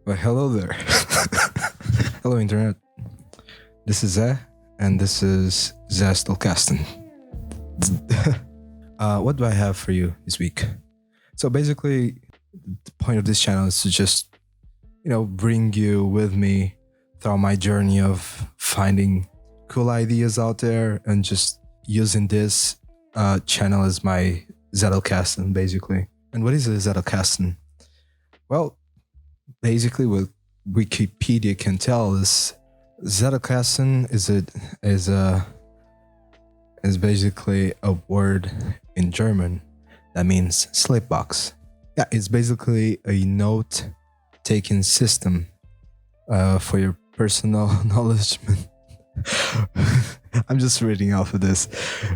Well, hello there. Hello, Internet. This is Zeh, and this is Zettlekasten. What do I have for you this week? So basically, the point of this channel is to just, bring you with me throughout my journey of finding cool ideas out there and just using this channel as my Zettlekasten, basically. And what is a Zettlekasten? Well, basically, what Wikipedia can tell is Zettelkasten is basically a word in German that means slip box. Yeah, it's basically a note-taking system for your personal knowledge. I'm just reading off of this.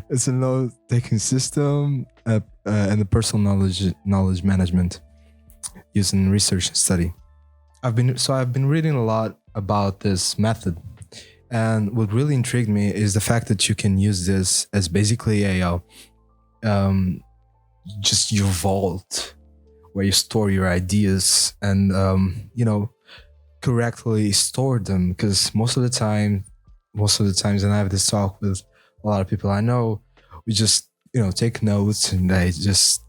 It's a note-taking system and a personal knowledge management using research and study. I've been reading a lot about this method, and what really intrigued me is the fact that you can use this as basically a just your vault where you store your ideas and correctly store them. Because most of the times, and I have this talk with a lot of people I know, we just take notes and they just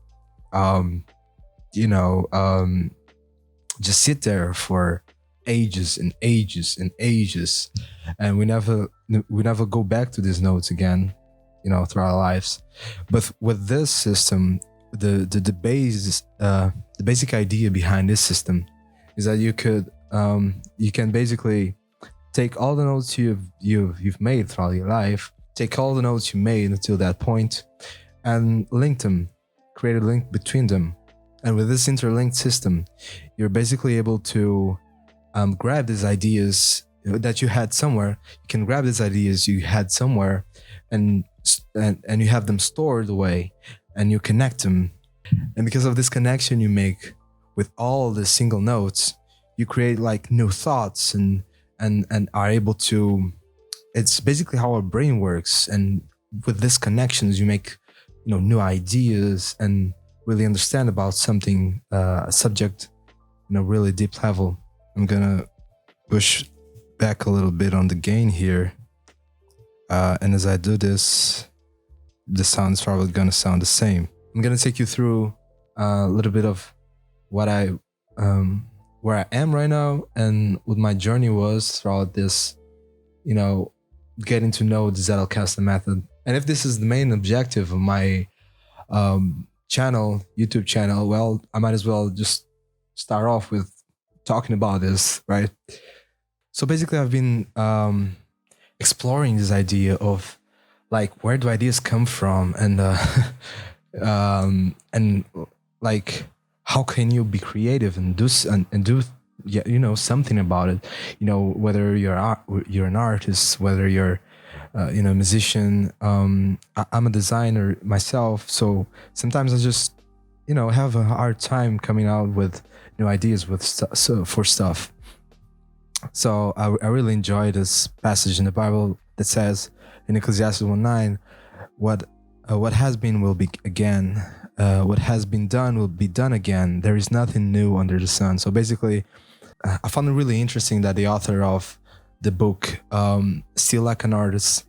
just sit there for ages and ages and ages, and we never go back to these notes again, through our lives. But with this system, the basic idea behind this system is that you can basically take all the notes you've made throughout your life, take all the notes you made until that point, and link them, create a link between them. And with this interlinked system, you're basically able to grab these ideas that you had somewhere. You can grab these ideas you had somewhere, and you have them stored away, and you connect them. And because of this connection you make with all the single notes, you create like new thoughts and are able to. It's basically how our brain works. And with these connections, you make new ideas and really understand about something, a subject, really deep level. I'm gonna push back a little bit on the gain here, and as I do this, the sound's probably gonna sound the same. I'm gonna take you through a little bit of what where I am right now and what my journey was throughout this, getting to know the Zettelkasten method. And if this is the main objective of my YouTube channel, well, I might as well just start off with talking about this, right? So basically, I've been exploring this idea of like, where do ideas come from, and and like, how can you be creative and do something about it? Whether you're an artist, whether you're a musician. I'm a designer myself, so sometimes I just have a hard time coming out with new ideas for stuff. So I really enjoy this passage in the Bible that says in Ecclesiastes 1:9, what has been will be again, what has been done will be done again. There is nothing new under the sun. So basically, I found it really interesting that the author of the book, Still Like an Artist,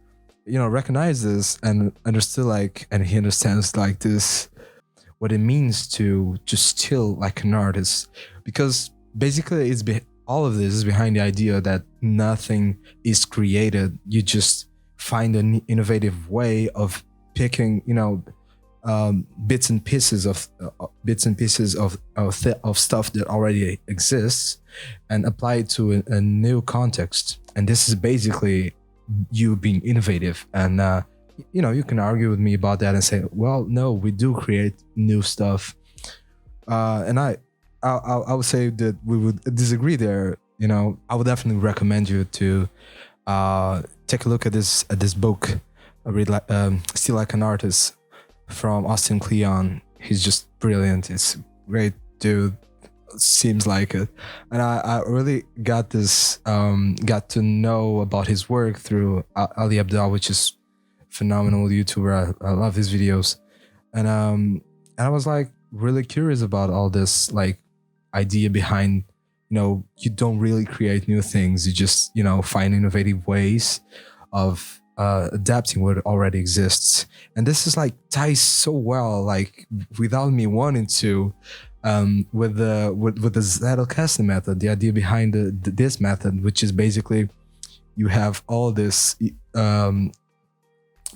recognized this and understood and he understands like this, what it means to just still like an artist. Because basically all of this is behind the idea that nothing is created. You just find an innovative way of picking, bits and pieces of stuff that already exists and apply it to a new context. And this is basically you being innovative. And you can argue with me about that and say, well, no, we do create new stuff. And I would say that we would disagree there. I would definitely recommend you to take a look at this book. Read Still Like an Artist from Austin Kleon. He's just brilliant. It's a great dude. Seems like it. And I really got to know about his work through Ali Abdal, which is phenomenal YouTuber. I love his videos. And I was like really curious about all this like idea behind you don't really create new things. You just, find innovative ways of adapting what already exists. And this is like ties so well, like without me wanting to, with the Zettlekasten method, the idea behind this method, which is basically you have all this,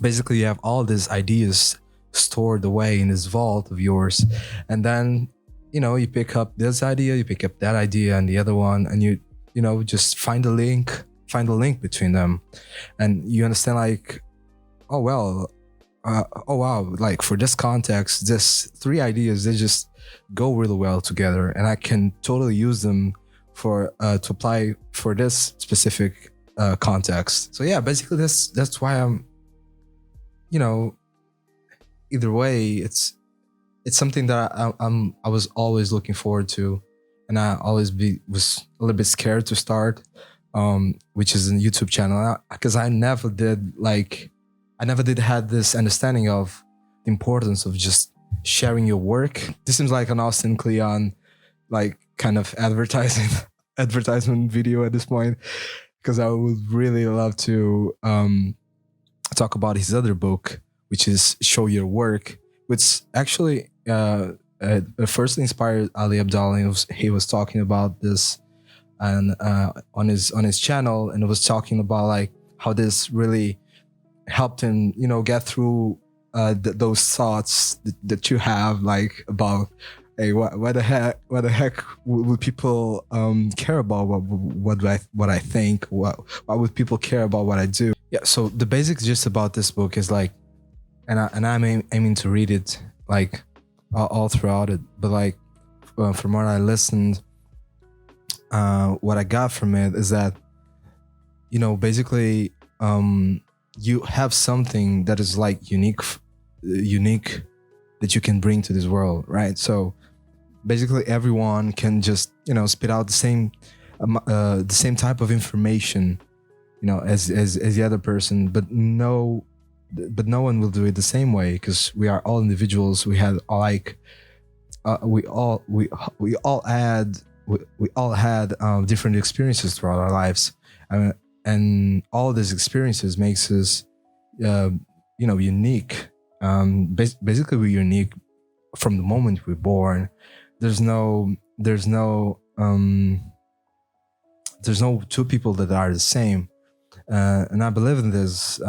basically you have all these ideas stored away in this vault of yours, and then you pick up this idea, you pick up that idea and the other one, and you just find a link between them, and you understand like, oh well, oh wow, like for this context, this three ideas, they just go really well together, and I can totally use them for to apply for this specific context. So yeah, basically that's why I'm, either way, it's something that I was always looking forward to, and I always was a little bit scared to start, which is a YouTube channel, because I never did had this understanding of the importance of just sharing your work. This seems like an Austin Kleon, like kind of advertisement video at this point, because I would really love to talk about his other book, which is Show Your Work, which actually first inspired Ali Abdallah. He was talking about this and on his channel, and it was talking about like how this really helped him, get through those thoughts that you have, like about, hey, what the heck would people care about what I think? Why would people care about what I do? Yeah. So the basic gist about this book is like, and I'm aiming to read it like all throughout it, but like from what I listened, what I got from it is that, basically, you have something that is like unique that you can bring to this world, right? So basically everyone can just, spit out the same type of information, as the other person, but no one will do it the same way, because we are all individuals. We had like we all had different experiences throughout our lives, and all these experiences makes us unique. Basically we're unique from the moment we're born. There's no two people that are the same, and I believe in this,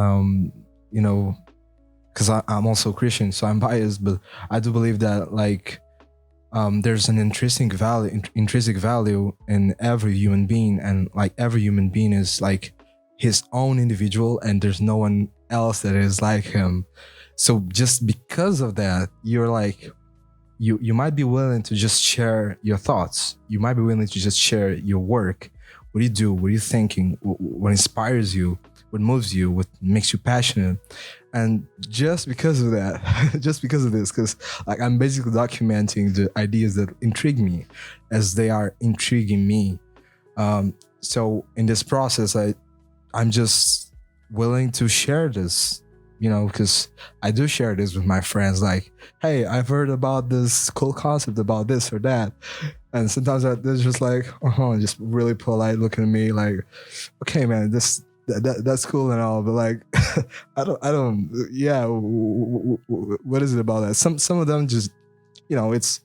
because I'm also Christian, so I'm biased, but I do believe that like there's an intrinsic value in every human being, and like every human being is like his own individual, and there's no one else that is like him. So just because of that, you're like, you might be willing to just share your thoughts. You might be willing to just share your work. What do you do? What are you thinking? What inspires you? What moves you? What makes you passionate? And just because of that, just because of this, because like I'm basically documenting the ideas that intrigue me as they are intriguing me. So in this process, I'm just willing to share this, because I do share this with my friends. Like, hey, I've heard about this cool concept about this or that. And sometimes they're just like, just really polite looking at me like, okay, man, that's cool and all, but like, I don't, yeah, what is it about that? Some of them just, it's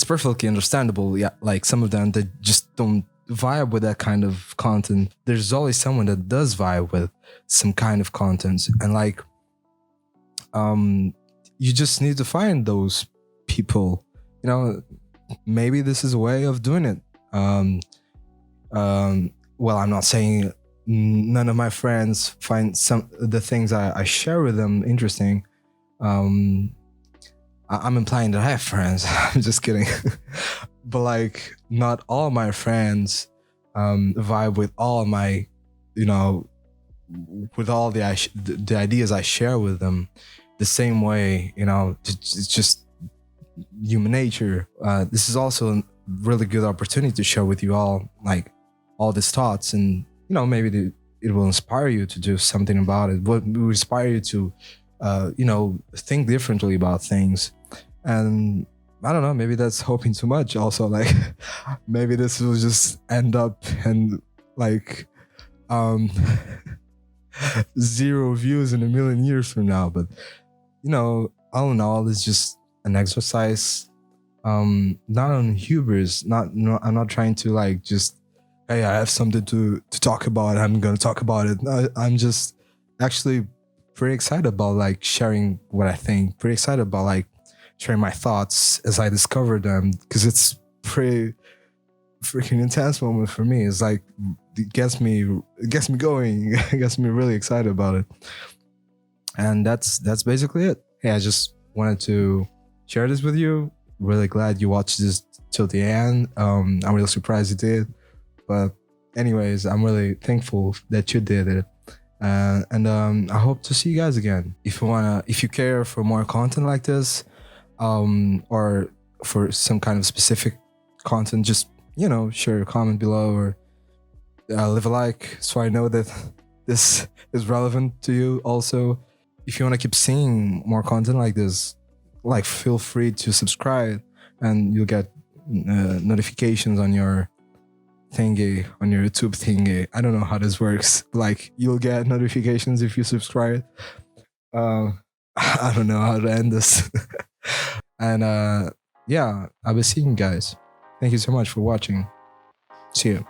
perfectly understandable. Yeah, like some of them, they just don't vibe with that kind of content. There's always someone that does vibe with some kind of content, and like, you just need to find those people. Maybe this is a way of doing it. Well, I'm not saying none of my friends find the things I share with them interesting. I'm implying that I have friends. I'm just kidding. But like, not all my friends vibe with all my, with all the ideas I share with them the same way. It's just human nature. This is also a really good opportunity to share with you all like all these thoughts, and maybe it will inspire you to do something about it. Will inspire you to think differently about things. And I don't know, maybe that's hoping too much also, like maybe this will just end up and like um 0 views in a million years from now. But all in all, it's just an exercise, not on hubris, not no, I'm not trying to like just, hey, I have something to talk about, I'm gonna talk about it. No, I'm just actually pretty excited about like sharing what I think, pretty excited about like sharing my thoughts as I discover them, because it's pretty freaking intense moment for me. It's like it gets me going, it gets me really excited about it. And that's basically it. Hey, I just wanted to share this with you. Really glad you watched this till the end. I'm really surprised you did, but anyways, I'm really thankful that you did it. And I hope to see you guys again. If you care for more content like this, or for some kind of specific content, just share a comment below, or leave a like so I know that this is relevant to you. Also, if you want to keep seeing more content like this, like, feel free to subscribe, and you'll get notifications on your thingy, on your YouTube thingy. I don't know how this works. Like, you'll get notifications if you subscribe. Uh, I don't know how to end this. And yeah, I'll be seeing you guys. Thank you so much for watching. See you.